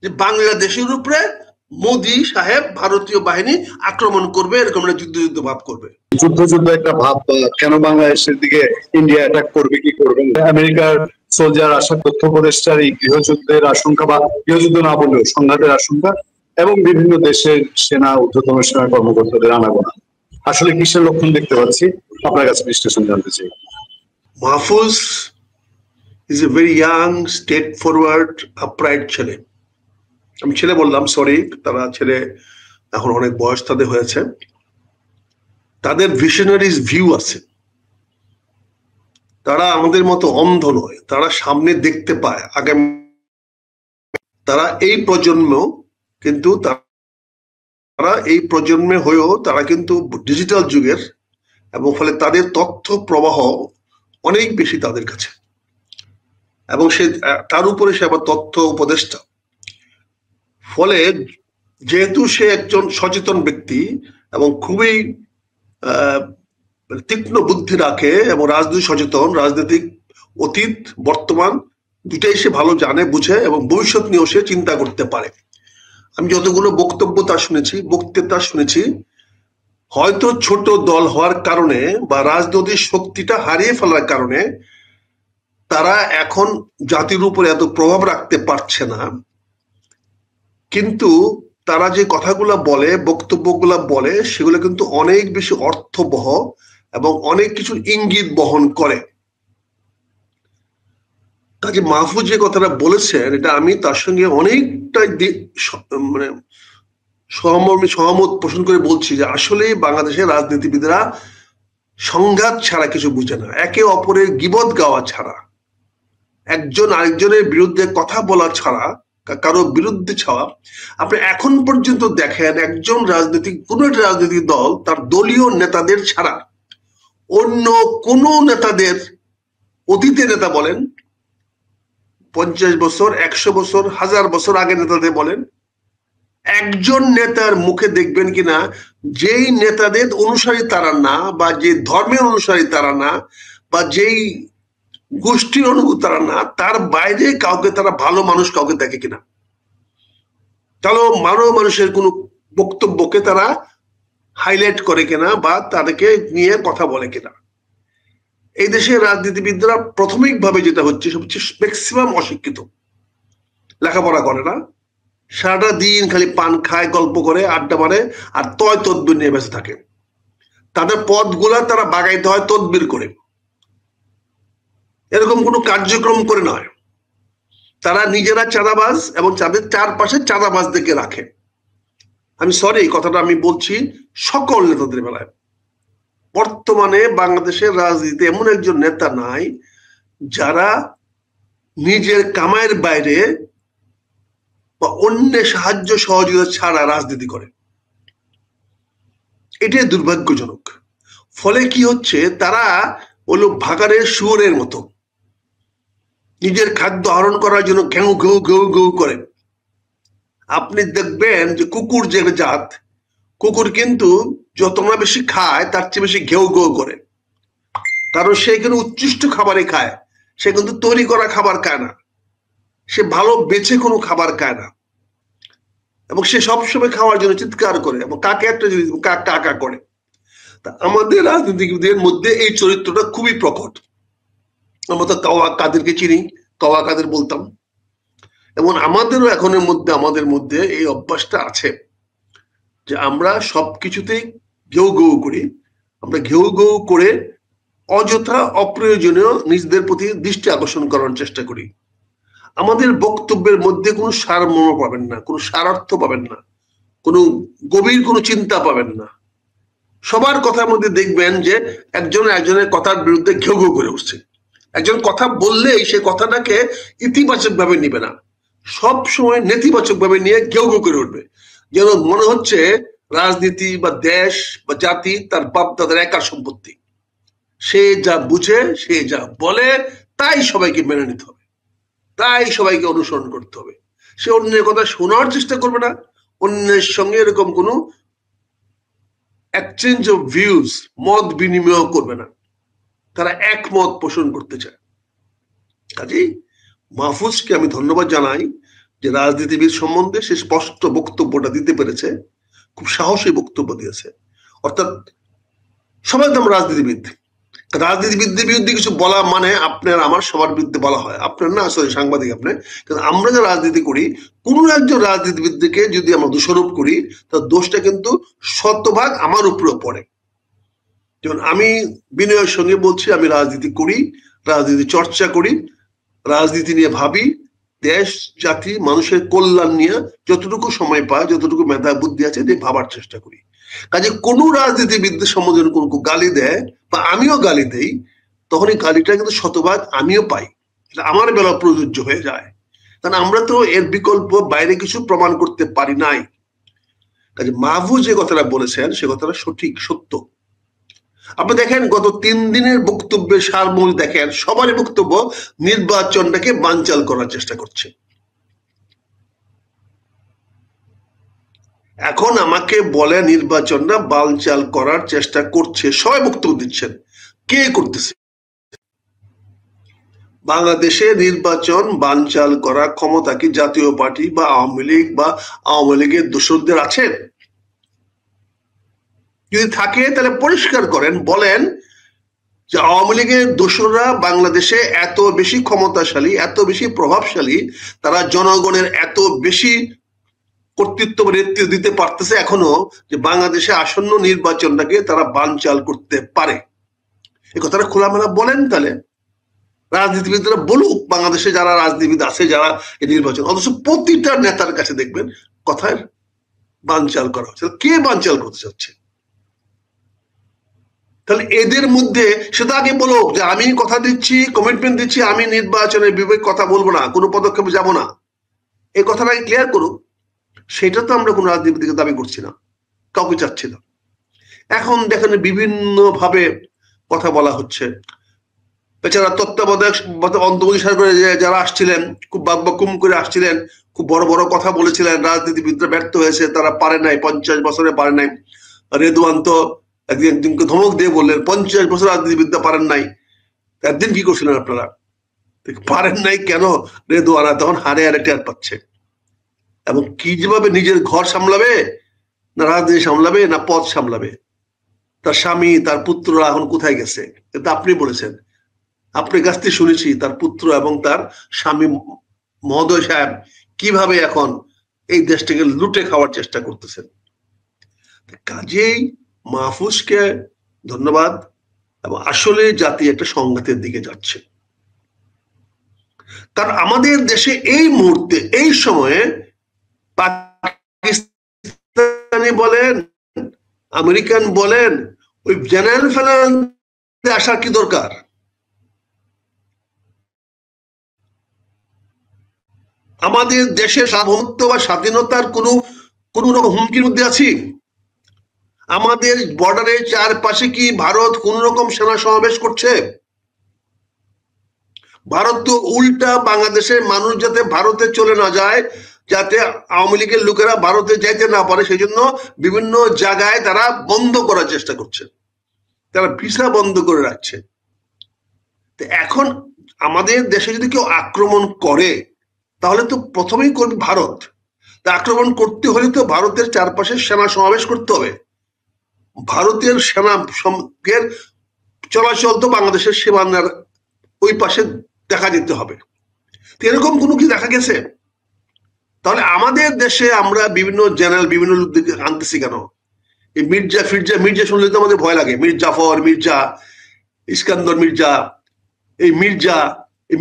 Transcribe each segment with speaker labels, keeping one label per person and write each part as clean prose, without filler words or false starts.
Speaker 1: যে বাংলাদেশের উপরে মোদি সাহেব ভারতীয় বাহিনী আক্রমণ করবে, এরকম একটা যুদ্ধ ভাব করবে,
Speaker 2: যুদ্ধ একটা ভাব। কেন বাংলাদেশের দিকে ইন্ডিয়া অ্যাটাক করবে, কি করবে? আমেরিকার সোলজার আসা, তথ্য উপদেষ্টার এই গৃহযুদ্ধের আশঙ্কা, বা গৃহযুদ্ধ না বললেও সংঘাতের আশঙ্কা, এবং বিভিন্ন দেশের সেনা, ঊর্ধ্বতন সেনা কর্মকর্তাদের আনাগোনা, আসলে কিসের লক্ষণ দেখতে পাচ্ছি? আপনার কাছে বিশ্লেষণ জানতে চাই।
Speaker 1: Mahfuz is a very young, state forward, upright ছেলে। আমি ছেলে বললাম, সরি, তারা ছেলে এখন অনেক বয়স তাদের হয়েছে। তাদের ভিশনারিজ ভিউ আছে, তারা আমাদের মতো অন্ধ নয়, তারা সামনে দেখতে পায় আগামী। তারা এই প্রজন্ম, কিন্তু তারা এই প্রজন্মে হয়েও তারা কিন্তু ডিজিটাল যুগের, এবং ফলে তাদের তথ্য প্রবাহ অনেক বেশি তাদের কাছে, এবং সে তার উপরে সে আবার তথ্য উপদেষ্টা। ফলে যেহেতু সে একজন সচেতন ব্যক্তি এবং খুবই তীক্ষ্ণ বুদ্ধি রাখে এবং রাজনৈতিক সচেতন, রাজনৈতিক অতীত বর্তমান দুটাই সে ভালো জানে, বুঝে, এবং ভবিষ্যৎ নিয়েও সে চিন্তা করতে পারে। আমি যতগুলো বক্তৃতা শুনেছি, হয়তো ছোট দল হওয়ার কারণে বা রাজনৈতিক শক্তিটা হারিয়ে ফেলার কারণে তারা এখন জাতির উপরে এত প্রভাব রাখতে পারছে না, কিন্তু তারা যে কথাগুলো বলে, বক্তব্যগুলো বলে, সেগুলো কিন্তু অনেক বেশি অর্থবহ এবং অনেক কিছু ইঙ্গিত বহন করে। কাজে মাহফুজ যে কথাটা বলেছেন, এটা আমি তার সঙ্গে অনেকটাই মানে সহমত পোষণ করে বলছি যে আসলে বাংলাদেশের রাজনীতিবিদরা সংঘাত ছাড়া কিছু বুঝে না, একে অপরের গীবত গাওয়া ছাড়া, একজন আরেকজনের বিরুদ্ধে কথা বলা ছাড়া, কারো বিরুদ্ধে ছাড়া। আপনি এখন পর্যন্ত দেখেন একজন কোন একটা রাজনৈতিক দল তার দলীয় নেতাদের ছাড়া অন্য কোন নেতাদের, অতীতের নেতা বলেন, 50 বছর, 100 বছর, 1000 বছর আগে নেতাদের বলেন, একজন নেতার মুখে দেখবেন কিনা যেই নেতাদের অনুসারী তারা না, বা যে ধর্মের অনুসারী তারা না, বা যেই গোষ্ঠীর অনুভূত তারা না, তার বাইরে কাউকে তারা ভালো মানুষ কাউকে দেখে কিনা, তাহলে মানুষের কোনো বক্তব্যকে তারা হাইলাইট করে কিনা, বা তাদেরকে নিয়ে কথা বলে কিনা। এই দেশের রাজনীতিবিদরা প্রাথমিকভাবে যেটা হচ্ছে, সবচেয়ে ম্যাক্সিমাম অশিক্ষিত, লেখাপড়া করে না, সারাটা দিন খালি পান খায়, গল্প করে, আড্ডা মারে, আর তদবির নিয়ে বেঁচে থাকে। তাদের পদগুলা তারা বাগাইতে হয় তদবির করে, এরকম কোনো কার্যক্রম করে নয়। তারা নিজেরা চাঁদাবাজ এবং তাদের চারপাশে চাঁদাবাজদেরকে রাখে। আমি সরি, এই কথাটা আমি বলছি সকল নেতাদের বেলায়। বর্তমানে বাংলাদেশের রাজনীতিতে এমন একজন নেতা নাই যারা নিজের কামাইয়ের বাইরে বা অন্যের সাহায্য সহযোগিতা ছাড়া রাজনীতি করে। এটাই দুর্ভাগ্যজনক। ফলে কি হচ্ছে, তারা হলো ভাগাড়ের শুয়োরের মতো, নিজের খাদ্য আহরণ করার জন্য ঘেউ ঘেউ ঘেউ ঘেউ করে। আপনি দেখবেন যে কুকুর যে জাত, কুকুর কিন্তু যত না বেশি খায় তার চেয়ে বেশি ঘেউ ঘেউ করে, কারণ সে কিন্তু উচ্ছিষ্ট খাবারই খায়, সে কিন্তু তৈরি করা খাবার খায় না, সে ভালো বেছে কোনো খাবার খায় না, এবং সে সবসময় খাওয়ার জন্য চিৎকার করে, এবং কাকে একটা জিনিস কাকা করে। তা আমাদের রাজনীতিবিদদের মধ্যে এই চরিত্রটা খুবই প্রকট। আমরা তো কাওয়া কাদেরকে চিনি, কাওয়া কাদের বলতাম, এবং আমাদেরও আমাদের মধ্যে এই অভ্যাসটা আছে যে আমরা সবকিছুতেই ঘেউ ঘেউ করি। আমরা ঘেউ ঘেউ করে অযথা অপ্রয়োজনীয় নিজেদের প্রতি দৃষ্টি আকর্ষণ করার চেষ্টা করি। আমাদের বক্তব্যের মধ্যে কোনো সারমর্ম পাবেন না, কোনো সারার্থ পাবেন না, কোনো গভীর কোনো চিন্তা পাবেন না। সবার কথার মধ্যে দেখবেন যে একজনের কথার বিরুদ্ধে ঘেউ ঘেউ করে উঠছে। একজন কথা বললেই সে কথাটাকে ইতিবাচক ভাবে নিবে না, সব সময় নেতিবাচক ভাবে নিয়ে ঘেউ ঘেউ করে উঠবে, যেন মনে হচ্ছে রাজনীতি বা দেশ বা জাতি তার বাপ দাদার একার সম্পত্তি। সে যা বুঝে, সে যা বলে, তাই সবাইকে মেনে নিতে হবে, তাই সবাইকে অনুসরণ করতে হবে। সে অন্যের কথা শোনার চেষ্টা করবে না, অন্যের সঙ্গে এরকম কোনো এক্সচেঞ্জ অফ ভিউজ, মত বিনিময় করবে না, তারা একমত পোষণ করতে চায়। কাজেই মাহফুজকে আমি ধন্যবাদ জানাই যে রাজনীতিবিদ সম্বন্ধে সে স্পষ্ট বক্তব্যটা দিতে পেরেছে, খুব সাহসী বক্তব্য দিয়েছে। অর্থাৎ সবাই তো আমরা রাজনীতিবিদ, রাজনীতিবিদদের বিরুদ্ধে কিছু বলা মানে আপনার আমার সবার বিরুদ্ধে বলা হয়, আপনার না, সরি সাংবাদিক আপনি। কিন্তু আমরা যে রাজনীতি করি, কোন একজন রাজনীতিবিদকে যদি আমরা দোষারোপ করি, তার দোষটা কিন্তু শতভাগ আমার উপরেও পড়ে। যেমন আমি বিনয়ের সঙ্গে বলছি, আমি রাজনীতি করি, রাজনীতি চর্চা করি, রাজনীতি নিয়ে ভাবি, দেশ জাতি মানুষের কল্যাণ নিয়ে যতটুকু সময় পায়, যতটুকু মেধা বুদ্ধি আছে ভাবার চেষ্টা করি। কাজে কোন রাজনীতিবিদদের সম্বন্ধে কোন গালি দেয় বা আমিও গালি দেই, তখন এই গালিটা কিন্তু শতভাগ আমিও পাই, এটা আমার বেলা প্রযোজ্য হয়ে যায়। কারণ আমরা তো এর বিকল্প বাইরে কিছু প্রমাণ করতে পারি নাই। কাজে মাহফুজ যে কথাটা বলেছেন সে কথাটা সঠিক, সত্য। আপনি দেখেন গত 3 দিনের বক্তব্যের সারমূল দেখেন, সবারই বক্তব্য নির্বাচনটাকে বানচাল করার চেষ্টা করছে। এখন আমাকে বলে নির্বাচনটা বানচাল করার চেষ্টা করছে, সবাই বক্তব্য দিচ্ছেন, কে করতেছে? বাংলাদেশে নির্বাচন বানচাল করার ক্ষমতা কি জাতীয় পার্টি বা আওয়ামী লীগ বা আওয়ামী লীগের দোসরদের আছেন? যদি থাকে তাহলে পরিষ্কার করেন, বলেন যে আওয়ামী লীগের দোসররা বাংলাদেশে এত বেশি ক্ষমতাশালী, এত বেশি প্রভাবশালী, তারা জনগণের এত বেশি কর্তৃত্ব নেতৃত্ব দিতে পারতেছে এখনো, যে বাংলাদেশে আসন্ন নির্বাচনটাকে তারা বানচাল করতে পারে। এই কথাটা খোলামেলা বলেন, তাহলে রাজনীতিবিদরা বলুক, বাংলাদেশে যারা রাজনীতিবিদ আছে যারা এই নির্বাচন, অথচ প্রতিটা নেতার কাছে দেখবেন কথায় বানচাল করা হচ্ছে। কে বানচাল করতে চাচ্ছে? তাহলে এদের মধ্যে সেটা আগে বলুক যে আমি কথা দিচ্ছি, কমিটমেন্ট দিচ্ছি, আমি নির্বাচনের বিপক্ষে কথা বলবো না, কোনো পদক্ষেপে যাব না, এই কথাটা ক্লিয়ার করুক। সেটা তো আমরা কোনো রাজনীতিবিদকে দাবি করছি না, কাউকে চাচ্ছি না। এখন দেখেন বিভিন্ন ভাবে কথা বলা হচ্ছে। এছাড়া তত্ত্বাবধায়ক অন্তর্বর্তী সরকারে যারা আসছিলেন, খুব বাকবাকুম করে আসছিলেন, খুব বড় বড় কথা বলেছিলেন, রাজনীতিবিদরা ব্যর্থ হয়েছে, তারা পারে নাই, 50 বছরে পারে নাই। রেদওয়ান তো একদিনকে ধমক দিয়ে বললেন 50 বছর রাজনীতিবিদরা পারেন নাই। একদিন কি করছিলেন আপনারা? পারেন নাই কেন? রেদওয়ানা তখন হারে হারে টের পাচ্ছে, এবং কি যেভাবে নিজের ঘর সামলাবে, না রাজনীতি সামলাবে, না পদ সামলাবে, তার স্বামী তার পুত্ররা এখন কোথায় গেছে, এটা আপনি বলেছেন। আপনার কাছ থেকে শুনেছি তার পুত্র এবং তার স্বামী মহোদয় সাহেব কিভাবে এখন এই দেশটাকে লুটে খাওয়ার চেষ্টা করতেছেন। কাজেই মাহফুজকে ধন্যবাদ, এবং আসলে জাতি একটা সংঘাতের দিকে যাচ্ছে। কারণ আমাদের দেশে এই মুহূর্তে, এই সময়ে পাকিস্তানি বলেন, আমেরিকান বলেন, ওই জেনারেল ফেলান আসার কি দরকার? আমাদের দেশের সার্বভৌমত্ব বা স্বাধীনতার কোন রকম হুমকির মধ্যে আছি? আমাদের বর্ডারের চারপাশে কি ভারত কোন রকম সেনা সমাবেশ করছে? ভারত তো উল্টা বাংলাদেশের মানুষ যাতে ভারতে চলে না যায়, যাতে আওয়ামী লীগের লোকেরা ভারতে যাইতে না পারে, সেই জন্য বিভিন্ন জায়গায় তারা বন্ধ করার চেষ্টা করছে, তারা ভিসা বন্ধ করে রাখছে। এখন আমাদের দেশে যদি কেউ আক্রমণ করে, তাহলে তো প্রথমেই করবে ভারত। তা আক্রমণ করতে হলে তো ভারতের চারপাশে সেনা সমাবেশ করতে হবে, ভারতের সেনা চলাচল তো বাংলাদেশের সীমানার ওই পাশে দেখা যেতে হবে। এরকম কোনো কি দেখা গেছে? তাহলে আমাদের দেশে আমরা বিভিন্ন জেনারেল বিভিন্ন লোকদেরকে আনতেছি কেন? এই মির্জা ফিরজা, মির্জা শুনলে তো আমাদের ভয় লাগে। মীর জাফর, মির্জা ইস্কান্দর মির্জা, এই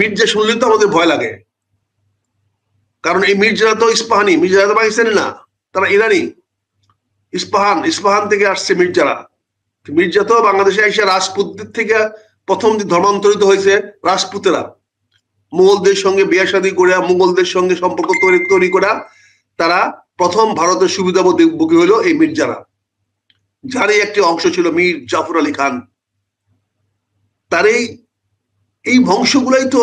Speaker 1: মির্জা শুনলে তো আমাদের ভয় লাগে। কারণ এই মির্জারা তো ইস্পাহানি, মির্জারা তো পাকিস্তানি না, তারা ইরানি। ইস্পাহান থেকে আসছে মির্জারা। মির্জা তো বাংলাদেশে এসে রাজপুতদের থেকে প্রথম ধর্মান্তরিত হয়েছে রাজপুতেরা, মুঘলদের সঙ্গে বিয়ে শাদী করে, মুঘলদের সঙ্গে সম্পর্ক তৈরি করা, তারা প্রথম ভারতের সুবিধাভোগী হলো এই মির্জারা, যারই একটি অংশ ছিল মীর জাফর আলী খান। তার এই বংশগুলাই তো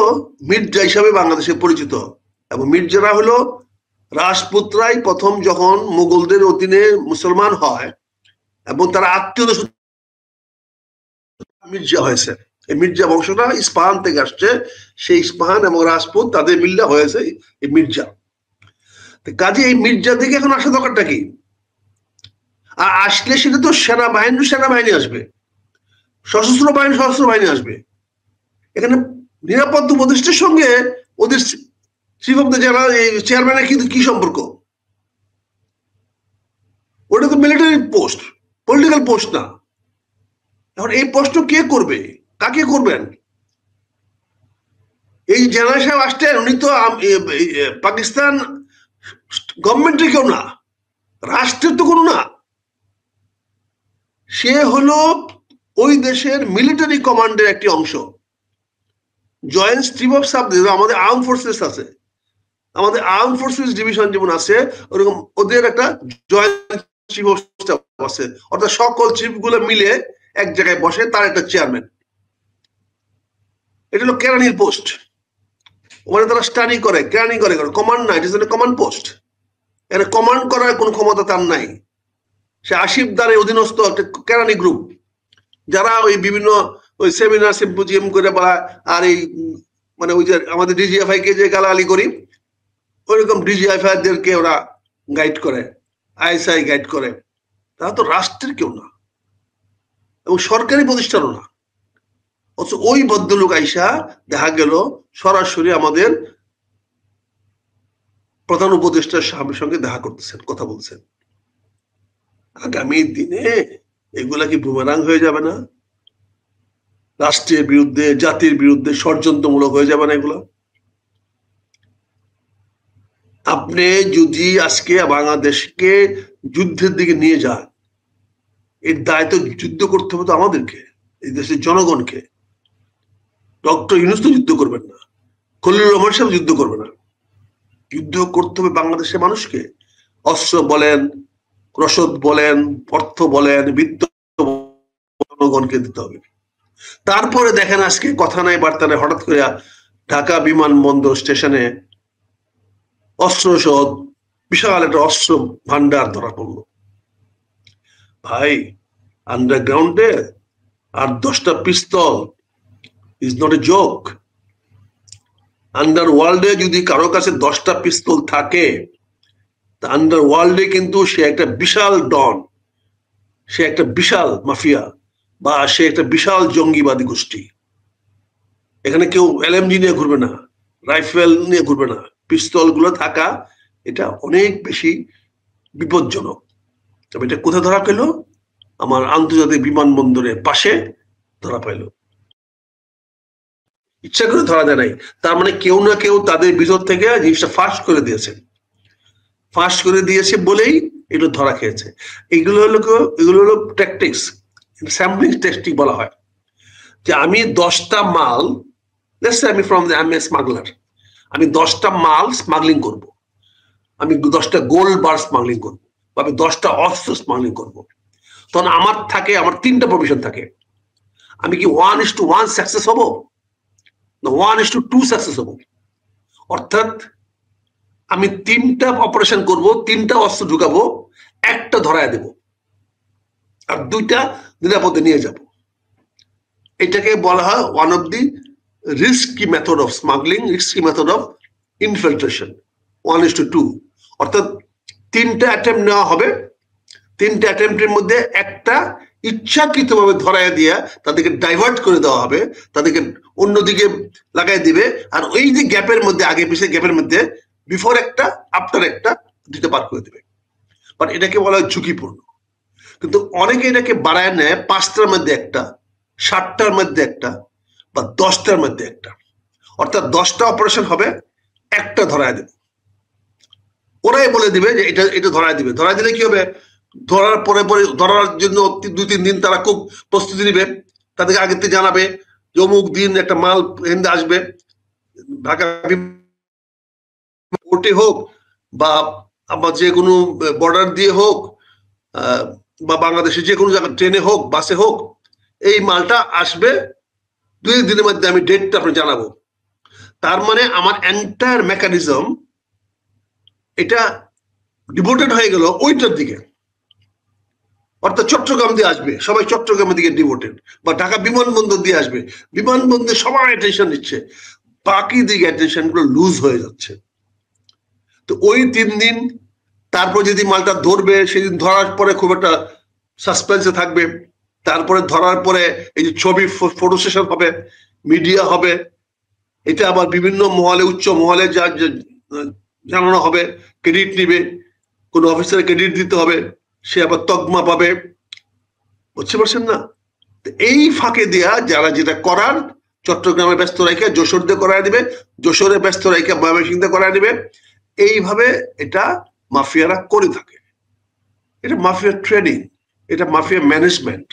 Speaker 1: মির্জা হিসাবে বাংলাদেশে পরিচিত। এবং মির্জারা হলো রাজপুতরাই প্রথম যখন মুঘলদের অধীনে মুসলমান হয় এবং তারা আত্মীয় মির্জা হয়েছে। এই মির্জা বংশটা ইস্পাহান থেকে আসছে, সেই ইস্পাহান এবং রাজপুত তাদের মিল্লা হয়েছে এই মির্জা। কাজে এই মির্জা দিকে এখন আসা দরকারটা কি? আর আসলে সেটা তো সেনাবাহিনী আসবে, সশস্ত্র বাহিনী আসবে। এখানে নিরাপত্তা উপদেষ্টার সঙ্গে ওদের চিফ অফ দ্য চেয়ারম্যানের কি সম্পর্ক? ওটা তো মিলিটারি পোস্ট, পলিটিক্যাল পোস্ট না। এখন এই প্রশ্ন কে করবে, কাকে করবেন? এই জেনারেল সাহেব আসছেন, উনি তো পাকিস্তান গভর্নমেন্টের কেউ না, রাষ্ট্রের তো কোনো না। সে হলো ওই দেশের মিলিটারি কমান্ডের একটি অংশ, জয়েন্ট চিফ অফ স্টাফ। আমাদের আর্ম ফোর্সেস আছে, আমাদের আর্ম ফোর্সেস ডিভিশন যেমন আছে, ওরকম ওদের একটা জয়েন্ট চিফ অফ স্টাফ আছে, অর্থাৎ সকল চিফ গুলো মিলে এক জায়গায় বসে, তার একটা চেয়ারম্যান। এটা হলো কেরানির পোস্ট, ওখানে তারা স্টাডি করে, কেরানি করে, কমান্ড না, এটা কমান্ড পোস্ট। এখানে কমান্ড করার কোনো ক্ষমতা তার নাই। সে আসিফ দারের অধীনস্থ একটা কেরানি গ্রুপ, যারা ওই বিভিন্ন ওই সেমিনার সিম্পোজিয়াম করে বলা, আর এই মানে ওই যে আমাদের ডিজিএফআই কে যে গালাগালি করি, ওইরকম ডিজিএফআই দেরকে ওরা গাইড করে, আইএসআই গাইড করে। তারা তো রাষ্ট্রের কেউ না এবং সরকারি প্রতিষ্ঠানও না। অথচ ওই ভদ্রলোক আইসা দেখা গেল সরাসরি আমাদের প্রধান উপদেষ্টার সঙ্গে দেখা করতেছেন, কথা বলছেন। আগামী দিনে এগুলা কি বুমেরাং হয়ে যাবে না? রাষ্ট্রের বিরুদ্ধে, জাতির বিরুদ্ধে ষড়যন্ত্রমূলক হয়ে যাবে না এগুলো? আপনি যদি আজকে বাংলাদেশকে যুদ্ধের দিকে নিয়ে যান, এর দায়িত্ব যুদ্ধ করতে হবে তো আমাদেরকে, এই দেশের জনগণকে। ডক্টর ইউনূস তো যুদ্ধ করবেন না, খলিলুর রহমান সাহেব যুদ্ধ করবে না। যুদ্ধ করতে হবে বাংলাদেশের মানুষকে। অস্ত্র বলেন, রসদ বলেন, অর্থ বলেন, বিত্ত জনগণকে দিতে হবে। তারপরে দেখেন আজকে কথা নাই বার্তা নাই, হঠাৎ করে ঢাকা বিমানবন্দর স্টেশনে অস্ত্র সহ বিশাল একটা অস্ত্র ভান্ডার ধরা পড়লো। ভাই, আন্ডারগ্রাউন্ডে আর 10টা পিস্তল ইজ নট এ জোক। আন্ডারওয়ার্ল্ডে যদি কারো কাছে 10টা পিস্তল থাকে, আন্ডারওয়ার্ল্ডে কিন্তু সে একটা বিশাল ডন, সে একটা বিশাল মাফিয়া, বা সে একটা বিশাল জঙ্গিবাদী গোষ্ঠী। এখানে কেউ এলএমজি নিয়ে ঘুরবে না, রাইফেল নিয়ে ঘুরবে না। পিস্তল গুলো থাকা এটা অনেক বেশি বিপজ্জনক। তবে এটা কোথায় ধরা পেল? আমার আন্তর্জাতিক বিমানবন্দরের পাশে ধরা পাইল। ইচ্ছা করে ধরা যায় নাই, তার মানে কেউ না কেউ তাদের ভিতর থেকে জিনিসটা ফাঁস করে দিয়েছে বলেই এগুলো ধরা খেয়েছে। এগুলো হলো ট্যাকটিক্স, স্যাম্পলিং টেস্টিং বলা হয়। যে আমি 10টা মাল, আমি ফ্রম দ্য আমি স্মাগলার, আমি 10টা মাল স্মাগলিং করব, আমি 10টা গোল্ড বার স্মাগলিং করবো, বা আমি 10টা অস্ত্র স্মাগলিং করবো। তখন আমার 3টা প্রভিশন থাকে। আমি কি 1:1 সাকসেস হবো না 1:2 সাকসেস হবো? অর্থাৎ আমি 3টা অপারেশন করব, 3টা অস্ত্র ঢুকাবো, একটা ধরায় দেব আর 2টা নিরাপদে নিয়ে যাব। এটাকে বলা হয় one of the risky method of smuggling, risky method of infiltration, 1:2। অর্থাৎ 3টা অ্যাটেম্প নেওয়া হবে, 3টা অ্যাটেম্পটের মধ্যে একটা ইচ্ছাকৃতভাবে ধরায় দিয়া তাদেরকে ডাইভার্ট করে দেওয়া হবে, তাদেরকে অন্যদিকে লাগাই দিবে। আর ওই যে গ্যাপের মধ্যে, আগে পিছিয়ে গ্যাপের মধ্যে বিফোর একটা আফটার একটা দিতে পার করে দেবে। বাট এটাকে বলা হয় ঝুঁকিপূর্ণ। কিন্তু অনেকে এটাকে বাড়ায় নেয় 5টার মধ্যে একটা, 7টার মধ্যে একটা, বা 10টার মধ্যে একটা। অর্থাৎ 10টা অপারেশন হবে, একটা ধরায় দেবে। ওরাই বলে দিবে যে এটা ধরায় দিবে। ধরায় দিলে কি হবে? ধরার পরে ধরার জন্য 2-3 দিন তারা খুব প্রস্তুতি নিবে, তাদেরকে আগে থেকে জানাবে যে অমুক দিন একটা মাল হিন্দে আসবে, ঢাকা পোর্টে হোক বা যে কোনো বর্ডার দিয়ে হোক, বা বাংলাদেশে যে কোনো জায়গায় ট্রেনে হোক, বাসে হোক, এই মালটা আসবে, 2 দিনের মধ্যে আমি ডেটটা আপনি জানাবো। তার মানে আমার এন্টায়ার মেকানিজম এটা ডিভোটেড হয়ে গেল ওইটার দিকে। অর্থাৎ চট্টগ্রাম দিয়ে আসবে, সবাই চট্টগ্রামের দিকে ডিভোটেড, বা ঢাকা বিমানবন্দর দিয়ে আসবে, বিমানবন্দরে সবাই অ্যাটেনশন নিচ্ছে, বাকি দিকে অ্যাটেনশন গুলো লুজ হয়ে যাচ্ছে। তো ওই 3 দিন, তারপর যদি মালটা ধরবে সেদিন ধরার পরে খুব একটা সাসপেন্সে থাকবে, তারপরে ধরার পরে এই যে ছবি ফটো সেশন হবে, মিডিয়া হবে, এটা আবার বিভিন্ন মহলে, উচ্চ মহলে জানানো হবে, ক্রেডিট নিবে, কোন অফিসার ক্রেডিট দিতে হবে, সে আবার তকমা পাবে, বুঝতে পারছেন না? এই ফাঁকে দেয়া যারা যেটা করার চট্টগ্রামে ব্যস্ত রেখে যশোরদের করায় দিবে, যশোরে ব্যস্ত রেখে ময়মনসিংহে করায় দিবে, এইভাবে এটা মাফিয়ারা করে থাকে। এটা মাফিয়া ট্রেডিং, এটা মাফিয়া ম্যানেজমেন্ট।